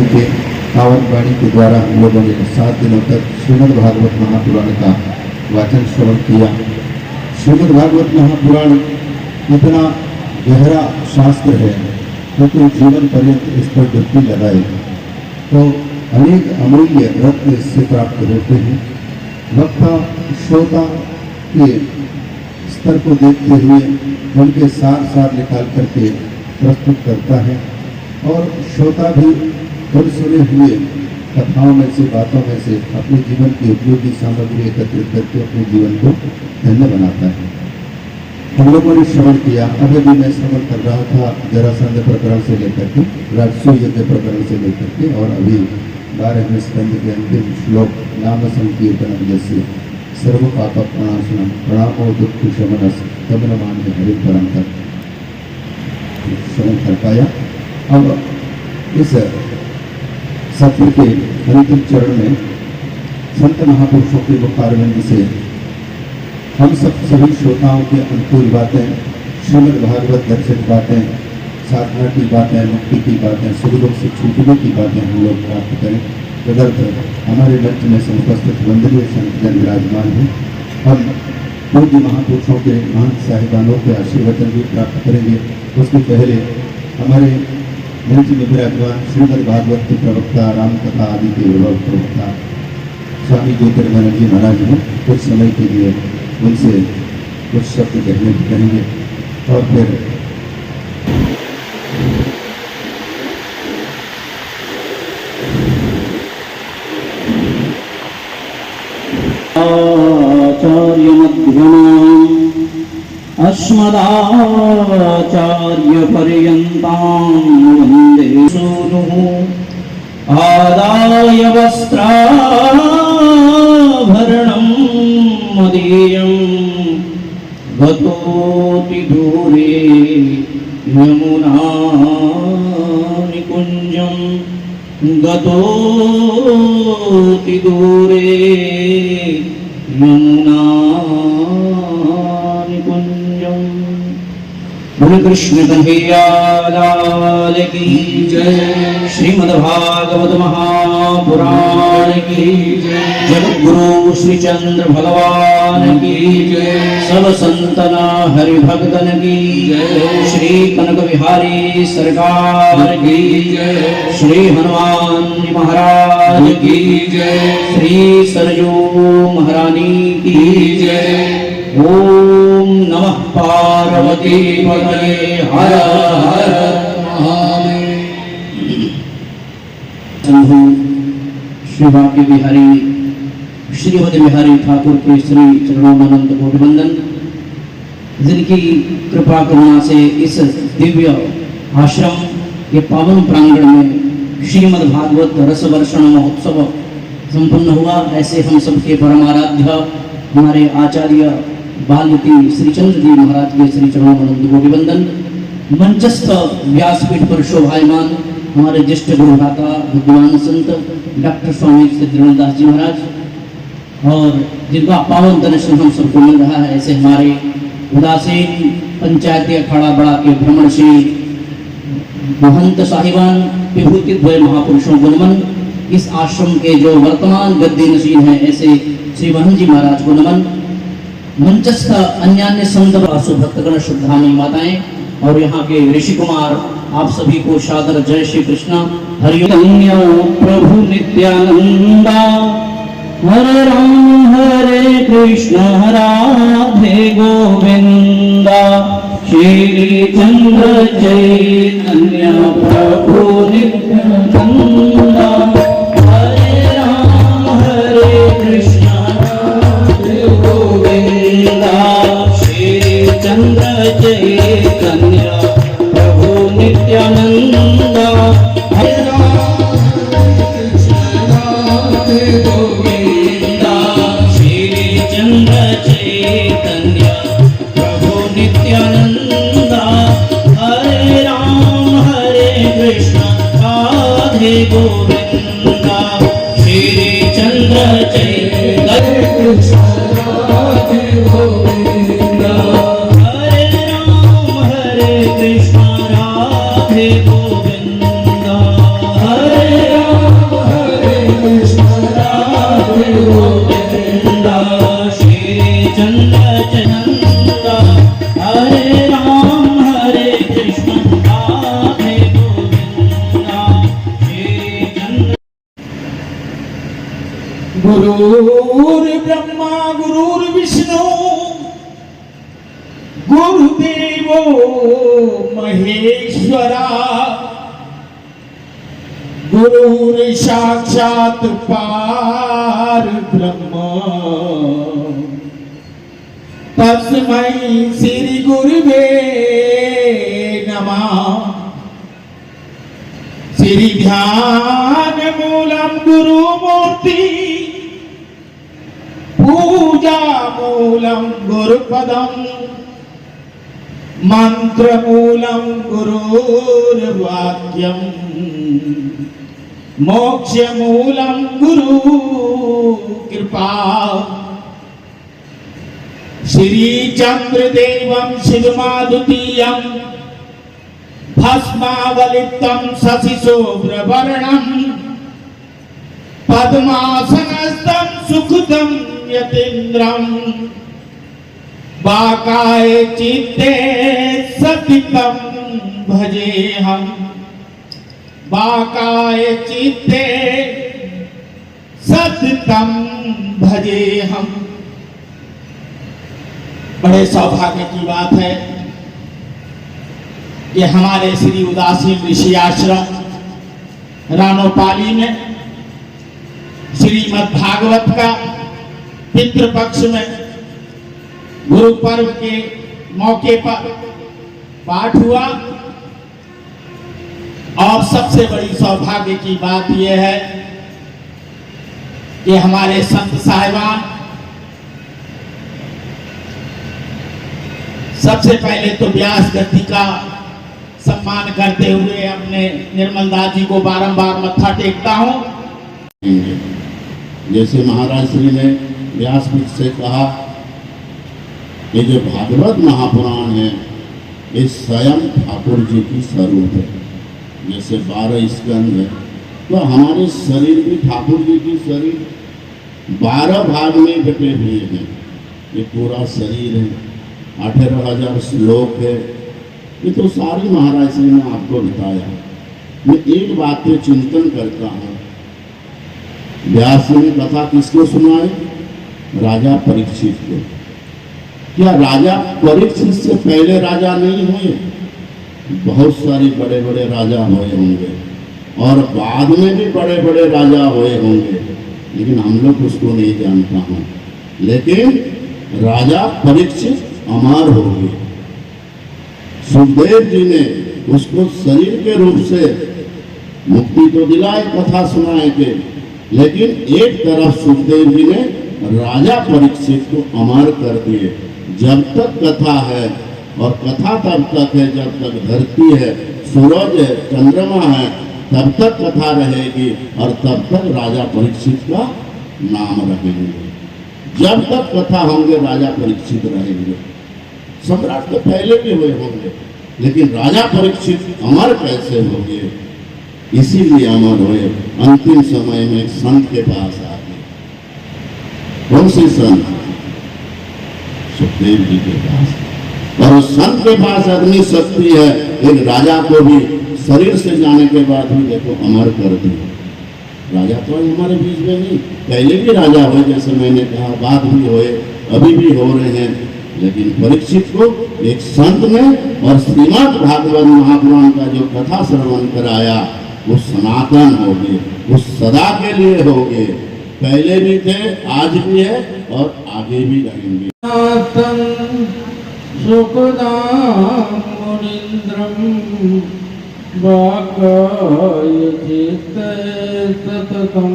के पावन वाणी के द्वारा हम लोगों ने 7 दिनों तक श्रीमद् भागवत महापुराण का वाचन श्रवण किया। श्रीमद् भागवत महापुराण इतना गहरा शास्त्र है कि कोई जीवन पर्यंत इस पर डुबकी लगाए तो अनेक अमूल्य रत्न इससे प्राप्त होते हैं। वक्ता श्रोता के स्तर को देखते हुए उनके सार निकाल करके प्रस्तुत करता है और श्रोता भी उन सुने हुए कथाओं में से बातों में से अपने जीवन की उपयोगी सामग्री एकत्रित करके अपने जीवन को धन्य बनाता है। हम लोगों ने श्रवण किया, अभी भी मैं श्रवण कर रहा था जरासंध प्रकरण से लेकर के राजसूय यज्ञ प्रकरण से लेकर के और अभी 12वें स्कंद के अंतिम श्लोक नाम संकीर्तन जैसे सर्व पाप प्रणाशनम प्रणामो दुख शमनस तब नमान हरि परम तक श्रवण कर पाया। अब इस सत्र के अंतिम चरण में संत महापुरुषों के मुखारविंद से हम सब सभी श्रोताओं के अनुकूल बातें, श्रीमद् भागवत दर्शित बातें, साधना की बातें, मुक्ति की बातें, सुख दुख से छूटने की बातें हम लोग प्राप्त करें। तदर्थ हमारे मंच में समुपस्थित वंदनीय संतजन विराजमान हैं। हम पूज्य महापुरुषों के महंत साहिबानों के आशीर्वचन भी प्राप्त करेंगे। उसके पहले हमारे मंच में विराजमान श्रीमद् भागवत के प्रवक्ता, रामकथा आदि के विभव प्रवक्ता स्वामी ज्योतिर्मय जी महाराज हैं। कुछ समय के लिए उनसे कुछ शब्द कहने की करेंगे और फिर आचार्य मध्यमाम् अस्मदाचार्य पर्यन्तां वन्दे सूनुः आदाय वस्त्राभरणं मदीयं गतोऽति दूरे यमुनानिकुञ्जं गतोऽति दूरे यमुनानिकुञ्जं। बोलो कृष्ण कन्हैया लाल की जय। श्रीमद्भागवत महापुराण की जय। जगद्गुरु श्री चंद्र भगवान की जय। सब संतना हरि भक्तन की जय। श्री कनक बिहारी सरकार की जय। श्री हनुमान जी महाराज की जय। श्री सरयू महारानी की जय। ओम नमः पार्वती पतये हर हर महादेव। शंभु श्री बांके बिहारी श्रीमती बिहारी ठाकुर के श्री चरणों में अनंत कोटि वंदन। जिनकी कृपा करुणा से इस दिव्य आश्रम के पावन प्रांगण में श्रीमद् भागवत रसवर्षण महोत्सव संपन्न हुआ। ऐसे हम सबके परमाराध्य हमारे आचार्य बाल्यती श्रीचंद्र जी महाराज के श्री चरणों में अनंत कोटि वंदन। मंचस्थ व्यासपीठ पर शोभायमान हमारे ज्येष्ठ गुरुभ्राता विद्वान संत डॉक्टर स्वामी सिद्धनाथ जी महाराज और जिनका पावन दर्शन हम सबको मिल रहा है, ऐसे हमारे उदासीन पंचायती अखाड़ा बड़ा के भ्रमणशील महंत साहिबान विभूति द्वय महापुरुषों को नमन। इस आश्रम के जो वर्तमान गद्दी नशीन हैं, ऐसे श्री महंत जी महाराज को नमन। मंचस्थ अन्यान्य संत भक्तगण श्रद्धामयी माताएं और यहाँ के ऋषि कुमार, आप सभी को सादर जय श्री कृष्णा। हरिओम प्रभु नित्यानंदा हरे राम हरे कृष्ण राधे गोविंदा श्री चंद्र चैतन्य प्रभु नित्यानंदा हरे राम हरे कृष्ण राधे गोविंदा श्री चंद्र चैतन्य प्रभु नित्यानंदा हरे राम कृष्ण राधे गोविंदा श्री चंद्र चैतन्य प्रभु नित्यानंदा हरे राम हरे कृष्ण राधे गोविंदा श्री चंद्र चैतन्य कृष्ण राधे गोविंदा हरे राम हरे कृष्ण राधे गोविंदा गुरुर्ब्रह्मा गुरुर्विष्णु गुरुदेवो महेश्वरा गुरुर्साक्षात् परब्रह्म तस्मै श्री गुरुवे नमः। श्री ध्यान मूलम गुरुमूर्ति पूजा मूलम गुरुपदम मंत्र मूलम गुरुर्वाक्यम मोक्ष मूलम गुरु कृपा। श्री चंद्रदेवं शिवमादुतीयं भस्मावलिप्तं शशिशोभ्रवर्णं पद्मासनस्थं सुखदं यतीन्द्रं बाकाय चित्ते सतितं भजेऽहं बाकाय चित्ते सतितं भजेऽहं। बड़े सौभाग्य की बात है कि हमारे श्री उदासीन ऋषि आश्रम रानोपाली में श्रीमद् भागवत का पितृपक्ष में गुरु पर्व के मौके पर पाठ हुआ। और सबसे बड़ी सौभाग्य की बात यह है कि हमारे संत साहिबान सबसे पहले तो व्यास गति का सम्मान करते हुए अपने निर्मल दास जी को बारंबार मत्था टेकता हूं। जैसे महाराज श्री ने व्यासपीठ से कहा कि जो भागवत महापुराण है ये स्वयं ठाकुर जी की स्वरूप है। जैसे 12 स्कंद है तो हमारे शरीर भी ठाकुर जी की शरीर 12 भाग में बटे हुए हैं। ये पूरा शरीर है, 18,000 श्लोक है, ये तो सारी महाराज श्री ने आपको बताया। मैं एक बात पे चिंतन करता हूँ, व्यास ने कथा किसको सुनाई? राजा परीक्षित को। क्या राजा परीक्षित से पहले राजा नहीं हुए? बहुत सारे बड़े बड़े राजा हुए होंगे और बाद में भी बड़े बड़े राजा हुए होंगे, लेकिन हम लोग उसको नहीं जानता हूँ। लेकिन राजा परीक्षित अमर हो गए। सुखदेव जी ने उसको शरीर के रूप से मुक्ति तो दिलाई, कथा सुनाए थे, लेकिन एक तरफ सुखदेव जी ने राजा परीक्षित को अमर कर दिए। जब तक कथा है, और कथा तब तक है जब तक धरती है, सूरज है, चंद्रमा है, तब तक कथा रहेगी और तब तक राजा परीक्षित का नाम रहेंगे। जब तक कथा होंगे राजा परीक्षित रहेंगे। सम्राट तो पहले भी हुए होंगे, लेकिन राजा परीक्षित अमर कैसे होंगे? इसीलिए अमर हुए। अंतिम समय में एक संत के पास आ गए। कौन से संत? सुखदेव जी के पास। और उस संत के पास अग्नि शक्ति है, एक राजा को भी शरीर से जाने के बाद भी देखो अमर कर दी। राजा तो हमारे बीच में नहीं, पहले भी राजा हुए, जैसे मैंने कहा, बाद भी हुए, अभी भी हो रहे हैं, लेकिन परीक्षित को एक संत ने और श्रीमद् भागवत महापुराण का जो कथा श्रवण कराया वो सनातन हो गए, वो सदा के लिए हो गए। पहले भी थे, आज भी है और आगे भी रहेंगे। सुखदां मुनीन्द्रं वाकाय चित्ते सततं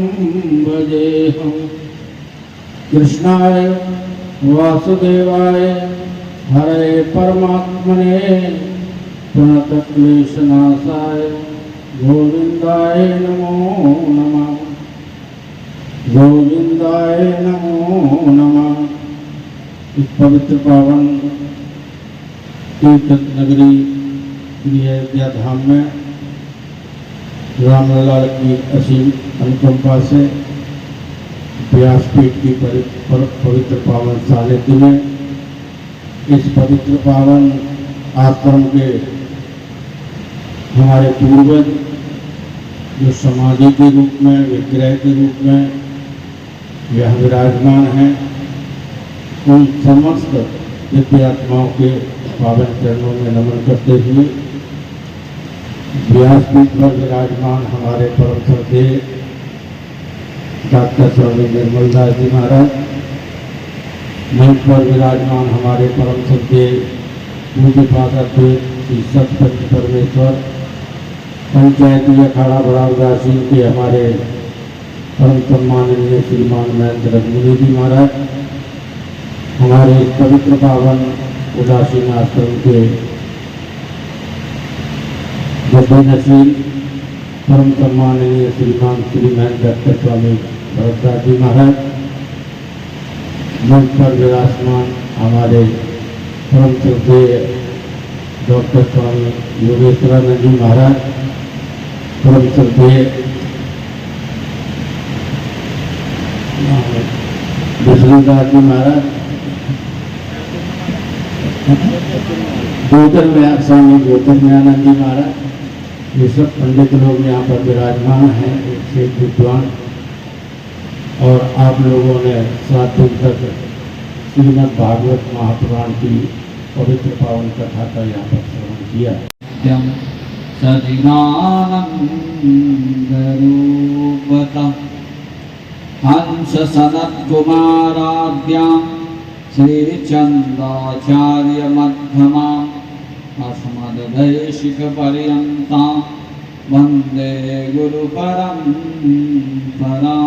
भजेऽहं। कृष्णाय वासुदेवाय हरे परमात्मने प्रणतक्लेशनाशाय गोविन्दाय नमो नमः। गोविन्दाय नमो नमः। इस पवित्र पावन तीर्थ नगरी अयोध्या धाम में रामलाल की असीम अनुकंपा से व्यासपीठ की पवित्र पावन सानिध्य में इस पवित्र पावन आश्रम के हमारे पूर्वज जो समाधि के रूप में, विग्रह के रूप में यह विराजमान है। उन समस्त दिव्य आत्माओं के पावन चरणों में नमन करते हुए व्यासपीठ पर विराजमान हमारे परम श्रद्धेय डॉक्टर स्वामी निर्मलदास जी महाराज, मंच पर विराजमान हमारे परम श्रद्धेय पूज्य पादात्य श्री सतपंच परमेश्वर पंचायती अखाड़ा बड़ा उदासीन के हमारे परम सम्माननीय श्रीमान महेंद्र रघुमुनि जी महाराज, हमारे पवित्र पावन उदासीन आश्रम के जद्दे नशील परम सम्माननीय श्रीमान श्री महेंद्र डॉक्टर स्वामी भरतदास जी महाराज, मंच पर विराजमान हमारे परम श्रद्धेय डॉक्टर स्वामी योगेश्वरानंद जी महाराज, परम श्रद्धेय विष्णुदास जी महाराज, स्वामी ज्योतिर्मयानंद जी महाराज, ये सब पंडित लोग यहाँ पर विराजमान हैं, एक विद्वान। और आप लोगों ने 7 दिन तक श्रीमद् भागवत महापुराण की पवित्र पावन कथा का यहाँ पर श्रवण किया। हंस सनत कुमाराद्या श्रीचंद्राचार्य मध्यमा अस्मद्वैशिक पर्यंता वंदे गुरु परंपरा।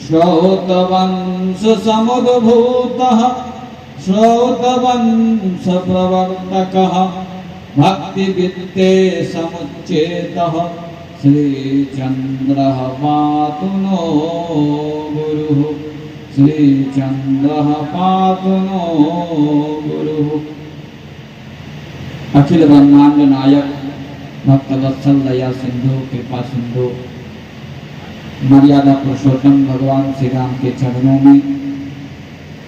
श्रौतवंश समुद्भूतः श्रौतवंश प्रवर्तकः भक्तिवित्ते समुच्चेतः श्रीचंद्रः पातु नो गुरुः, श्रीचंद्रः पातु नो गुरुः। अखिल ब्रह्मांड नायक भक्तवत्सल दया सिंधु कृपा सिंधु मर्यादा पुरुषोत्तम भगवान श्री राम के चरणों में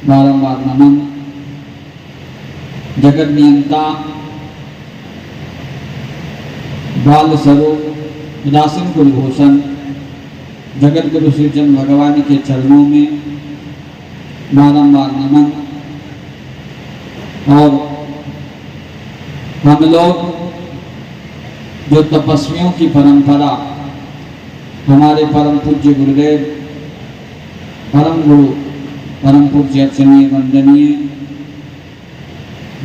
बारंबार नमन। जगत नियंता बाल स्वरूप उदासीन कुलभूषण जगत गुरु श्रीचंद भगवान के चरणों में बारंबार नमन। और हम लोग जो तपस्वियों की परंपरा हमारे परम पूज्य गुरुदेव परम गुरु परम पूज्य अर्चनीय वंदनीय,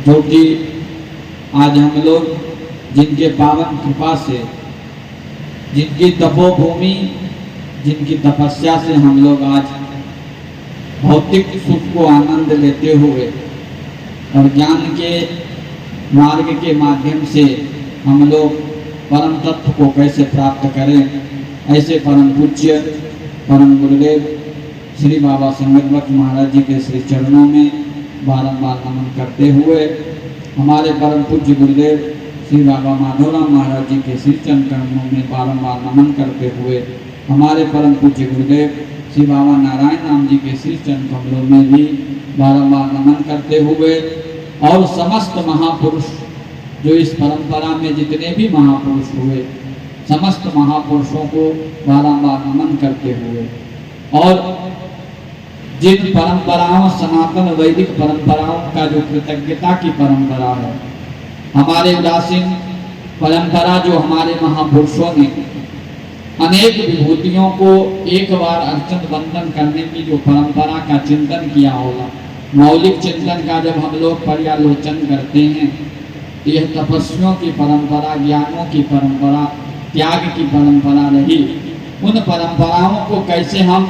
जो कि आज हम लोग जिनके पावन कृपा से, जिनकी तपोभूमि, जिनकी तपस्या से हम लोग आज भौतिक सुख को आनंद लेते हुए और ज्ञान के मार्ग के माध्यम से हम लोग परम तत्व को कैसे प्राप्त करें, ऐसे परम पूज्य परम गुरुदेव श्री बाबा संगतवत महाराज जी के श्री चरणों में बारंबार नमन करते हुए हमारे परम पूज्य गुरुदेव श्री बाबा माधवराम महाराज जी के श्री चरण कमलों में बारंबार नमन करते हुए हमारे परम पूज्य गुरुदेव श्री बाबा नारायण राम जी के श्री चरण कमलों में भी बारंबार नमन करते हुए और समस्त महापुरुष जो इस परंपरा में जितने भी महापुरुष हुए समस्त महापुरुषों को बारंबार नमन करते हुए और जिन परंपराओं सनातन वैदिक परंपराओं का जो कृतज्ञता की परंपरा है, हमारे उदासीन परंपरा जो हमारे महापुरुषों ने अनेक विभूतियों को एक बार अर्चन बंदन करने की जो परंपरा का चिंतन किया होगा, मौलिक चिंतन का जब हम लोग पर्यालोचन करते हैं, यह तपस्वियों की परंपरा, ज्ञानों की परंपरा, त्याग की परंपरा रही। उन परंपराओं को कैसे हम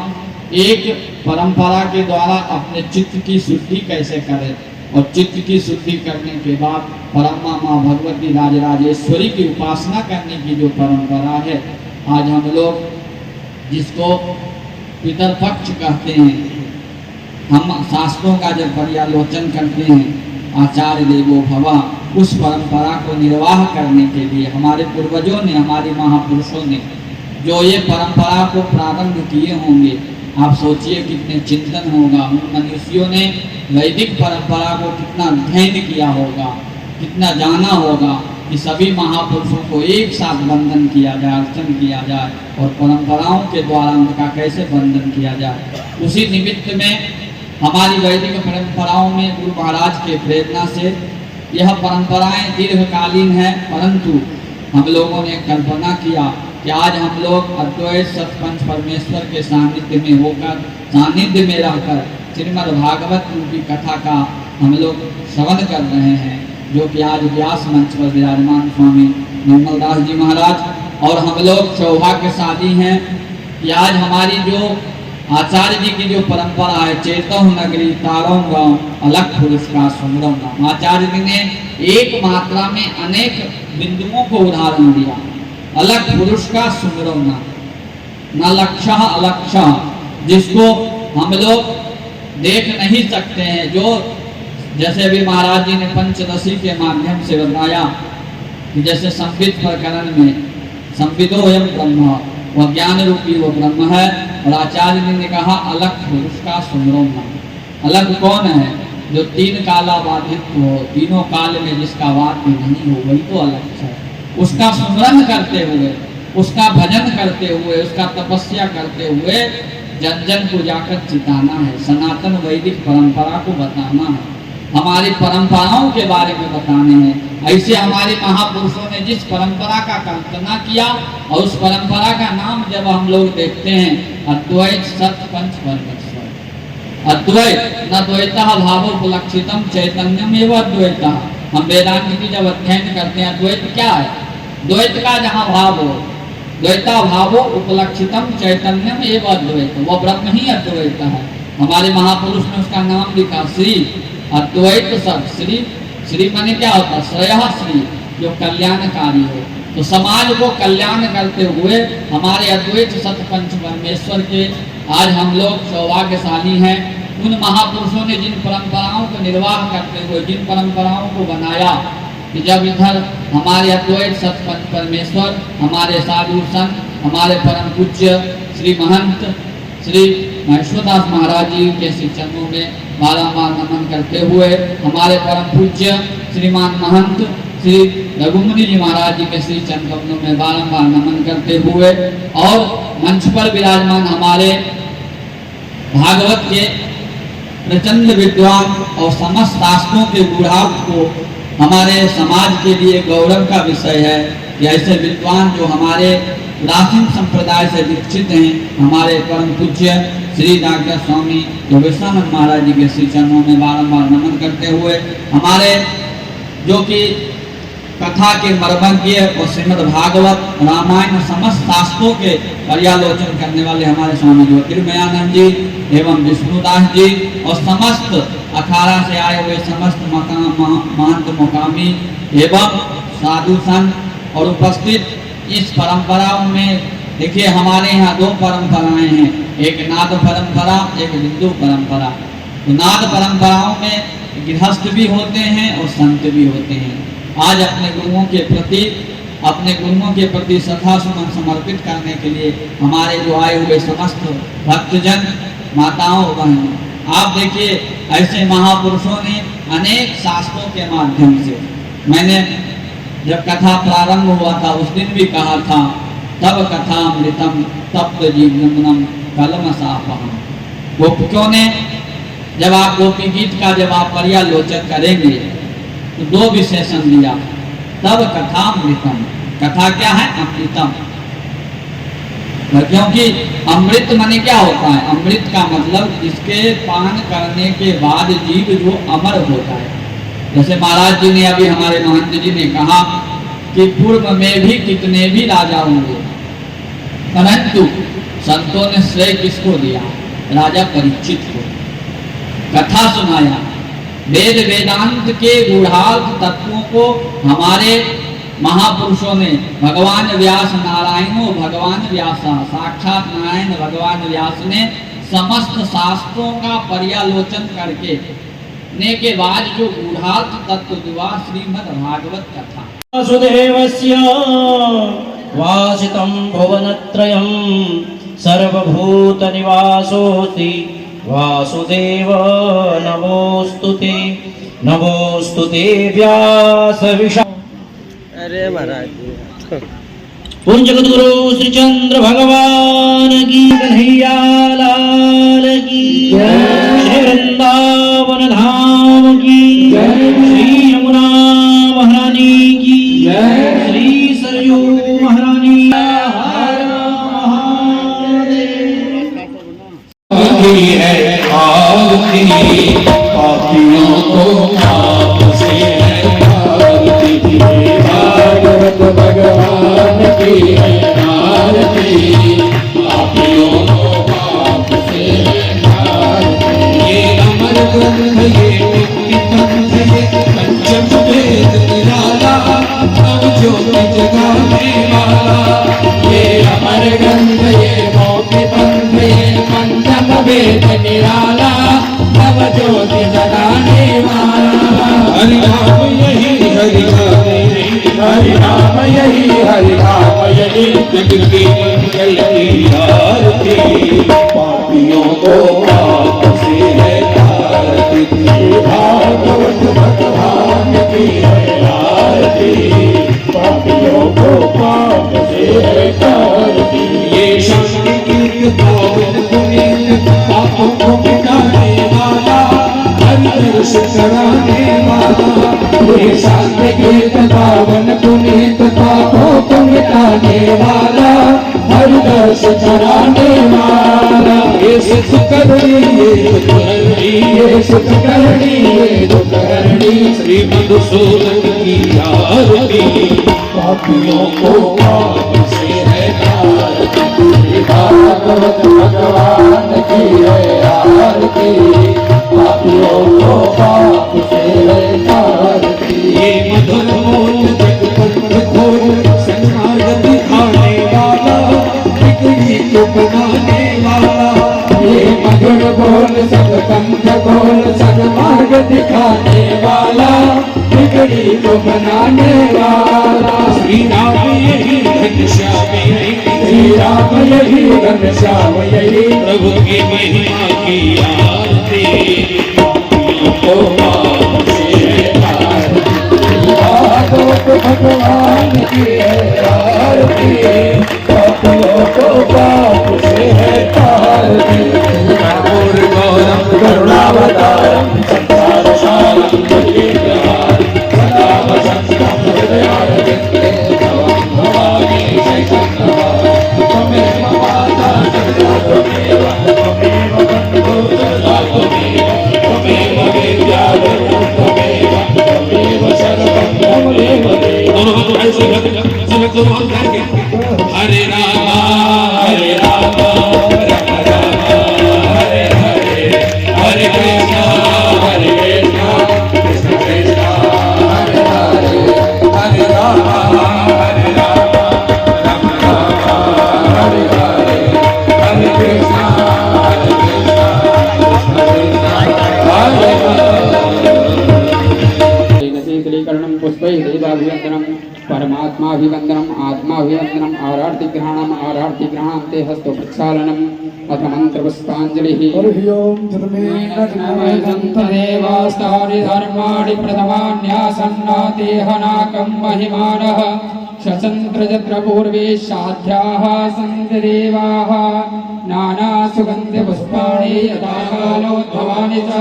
एक परंपरा के द्वारा अपने चित्त की शुद्धि कैसे करें और चित्त की शुद्धि करने के बाद परमा माँ भगवती राजराजेश्वरी की उपासना करने की जो परंपरा है, आज हम लोग जिसको पितरपक्ष कहते हैं, हम शास्त्रों का जब पर्यालोचन करते हैं, आचार्य देवो भवा, उस परंपरा को निर्वाह करने के लिए हमारे पूर्वजों ने, हमारे महापुरुषों ने जो ये परंपरा को प्रारंभ किए होंगे, आप सोचिए कितने चिंतन होगा। उन मनुष्यों ने वैदिक परंपरा को कितना अध्ययन किया होगा, कितना जाना होगा कि सभी महापुरुषों को एक साथ वंदन किया जाए, अर्चन किया जाए और परंपराओं के द्वारा उनका कैसे वंदन किया जाए। उसी निमित्त में हमारी वैदिक परंपराओं में गुरु महाराज के प्रेरणा से यह परंपराएं दीर्घकालीन है, परंतु हम लोगों ने कल्पना किया कि आज हम लोग अद्वैत सतपंच परमेश्वर के सानिध्य में होकर, सानिध्य में रहकर श्रीमद् भागवत की कथा का हम लोग श्रवण कर रहे हैं, जो कि आज व्यास मंच पर विराजमान स्वामी निर्मल दास जी महाराज। और हम लोग सौभाग्यशाली हैं कि आज हमारी जो आचार्य जी की जो परंपरा है, चेतन नगरी तारों गाँव अलग पुरुष का सुमरम नाम। आचार्य जी ने एक मात्रा में अनेक बिंदुओं को उदाहरण दिया। अलग पुरुष का सुमरम नाम, न लक्ष्य अलक्ष्य, जिसको हम लोग देख नहीं सकते हैं, जो जैसे अभी महाराज जी ने पंचदशी के माध्यम से बताया कि जैसे संबित प्रकरण में संबितो एवं ब्रह्म, वह ज्ञान रूपी वो ब्रह्म है। और आचार्य जी ने कहा अलग पुरुष का सुमरम नाम। अलग कौन है? जो तीन काला बाधित हो, तीनों काल में जिसका वाक्य नहीं हो, वही तो अलग है। उसका स्मरण करते हुए, उसका भजन करते हुए, उसका तपस्या करते हुए जन जन को जाकर चिताना है, सनातन वैदिक परंपरा को बताना है, हमारी परंपराओं के बारे में बताने हैं। ऐसे हमारे महापुरुषों ने जिस परंपरा का कल्पना किया, और उस परंपरा का नाम जब हम लोग देखते हैं, अद्वैत सतपंच परमेश्वर। अद्वैत न द्वैतः भावोपलक्षितम चैतन्यम एवं अद्वैतः। हम वेदांत की जब अध्ययन करते हैं, द्वैत क्या है? द्वैत का जहाँ भाव हो, द्वैता भावो उपलक्षितम चैतन्यम एवं अद्वैत, वो ब्रह्म ही अद्वैत है। हमारे महापुरुष ने उसका नाम लिखा श्री अद्वैत सब। श्री, श्री माने क्या होता है? श्रेय श्री, जो कल्याणकारी हो। तो समाज को कल्याण करते हुए हमारे अद्वैत सतपंच परमेश्वर के आज हम लोग सौभाग्यशाली हैं। उन महापुरुषों ने जिन परंपराओं को निर्वाह करते हुए, जिन परंपराओं को बनाया, कि जब इधर हमारे अद्वैत सतपंच परमेश्वर, हमारे साधु संत, हमारे परम पूज्य श्री महंत श्री महेश्वरदास महाराज जी के श्री चरणों में बारंबार नमन करते हुए, हमारे परम पूज्य श्रीमान महंत श्री रघुमुनि जी महाराज जी के श्री चरण कमलों में बारंबार नमन करते हुए, और मंच पर विराजमान हमारे भागवत के प्रचंड विद्वान और समस्त शास्त्रों के गूढ़ार्थ को हमारे समाज के लिए गौरव का विषय है कि ऐसे विद्वान जो हमारे प्राचीन संप्रदाय से दीक्षित हैं, हमारे परम पूज्य श्री डॉक्टर स्वामी योगेशानंद महाराज जी के श्री चरणों में बारंबार नमन करते हुए, हमारे जो कि कथा के मर्मज्ञ और श्रीमद् भागवत रामायण समस्त शास्त्रों के पर्यालोचन करने वाले हमारे स्वामी ज्योतिर्मयानंद जी एवं विष्णुदास जी, और समस्त अखाड़ा से आए हुए समस्त महंत मुकामी एवं साधु संत और उपस्थित इस परंपराओं में देखिए, हमारे यहाँ दो परंपराएं हैं, एक नाद परंपरा, एक हिंदू परंपरा। तो नाद परंपराओं में गृहस्थ भी होते हैं और संत भी होते हैं। आज अपने गुरुओं के प्रति श्रद्धा सुमन समर्पित करने के लिए हमारे जो आए हुए समस्त भक्तजन, माताओं, बहनों, आप देखिए ऐसे महापुरुषों ने अनेक शास्त्रों के माध्यम से, मैंने जब कथा प्रारंभ हुआ था उस दिन भी कहा था, तब कथामृतम तप्त जीवनम कलमसापहम। गोपियों ने जब आप गोपी गीत का जब आप पर्यालोचन करेंगे तो दो विशेषण दिया, तब कथामृतम। कथा क्या है? अमृतम। क्योंकि अमृत माने क्या होता है? अमृत का मतलब जिसके पान करने के बाद जीव जो अमर होता है। जैसे महाराज जी ने अभी हमारे महंत जी ने कहा कि पूर्व में भी कितने भी राजा होंगे, परंतु संतों ने श्रेय किसको दिया? राजा परीक्षित को। कथा सुनाया, वेद वेदांत के गूढ़ार्थ तत्वों को हमारे महापुरुषों ने, भगवान व्यास नारायणो भगवान व्यासा, साक्षात नारायण भगवान व्यास ने समस्त शास्त्रों का पर्यालोचन करके ने के बाद जो गूढ़ार्थ तत्व दिवा श्रीमद् भागवत कथा। वासुदेवस्य वासितं भुवनत्रयं सर्वभूत निवासोऽस्ति वासुदेव नमोस्तुते नमोस्तुते व्यास विषा। अरे महाराज पूज्य जगतगुरु श्री चंद्र भगवान की कन्हैया लाल की श्री वृंदावन धाम की श्री यमुना महारानी की श्री सरयू महारानी हर महादेव है आरती पापियों को पाप से है आरती भागवत भगवान की है आरती पापियों को पाप से है आरती ये अमर ग्रंथ ये मुक्ति पंथ ये पंचम वेद निराला नव ज्योति जगाने वाला ये अमर ग्रंथ ये मुक्ति पंथ ये पंचम वेद निराला नव ज्योति जगाने वाला हरि नाम यही हरि नाम यही हरि नाम यही हरि नाम यही जग की मंगल की आरती पापियों को पाप से है आरती भागवत भगवान की है आरती पापियों को पाप से है आरती ये शांति की पावन पुनीत पापों को मिटाने वाला हरि दर्श कराने वाला ये शांति की पावन पुनीत पापों को मिटाने वाला हरि दर्श कराने वाला ये सुख करणी ये दुख हरणी ये सुख करणी ये दुख हरणी श्री मधुसूदन की आरती पापियों को पाप से है आरती भागवत भगवान की है आरती पापियों को पाप से है आरती ये मधुर बोल जग पंथ खोल सन्मार्ग दिखाने वाला बिगड़ी को बनाने वाला ये मधुर बोल सब पंथ खोल सन्मार्ग दिखाने वाला बिगड़ी को बनाने वाला श्री राम यही घनश्याम यही श्री राम यही घनश्याम यही प्रभु की महिमा की आरती को पाप से है आरती भागवत भगवान की है आरती पापियों को पाप से है आरती गौर गौरम करुणावतारम संसार सारम जगीरहार सदा वसंतम हृदयारविंदे तवं भवानी शैतन्यवान् त्वमेव माता पिता त्वमेव बन्धुः सदा त्वमेव विद्या गुरुः त्वमेव सर्वं त्वमेव देवः दोनों हाथ उठाए सब दोनों हाथ उठा के हरे राम राम राम हरे हरे हरे कृष्ण कृष्ण कृष्ण हरे हरे हरे राम राम हरे हरे हरे कृष्ण कृष्ण कृष्ण हरे हरे शीतलीकरणं पुष्पैः देवाभिवन्दनं परमात्माभिवन्दनम् आत्माभिवन्दनम् आरार्तिग्रहणम् आरार्तिग्रहणान्ते हस्तप्रक्षालनम् अथ मन्त्रपुष्पाञ्जलिः देवास्तानि धर्माणि प्रथमान्यासन्ना देहनाकं महिमानः शचन्द्रजत्रपूर्वे साध्याः सन्ति देवाः नानासुगन्धिपुष्पाणि यथा कालोद्भवानि च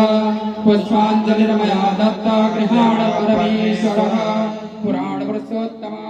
पुष्पाञ्जलिर्मया दत्ता गृहाण परमेश्वरः पुराणपुरुषोत्तम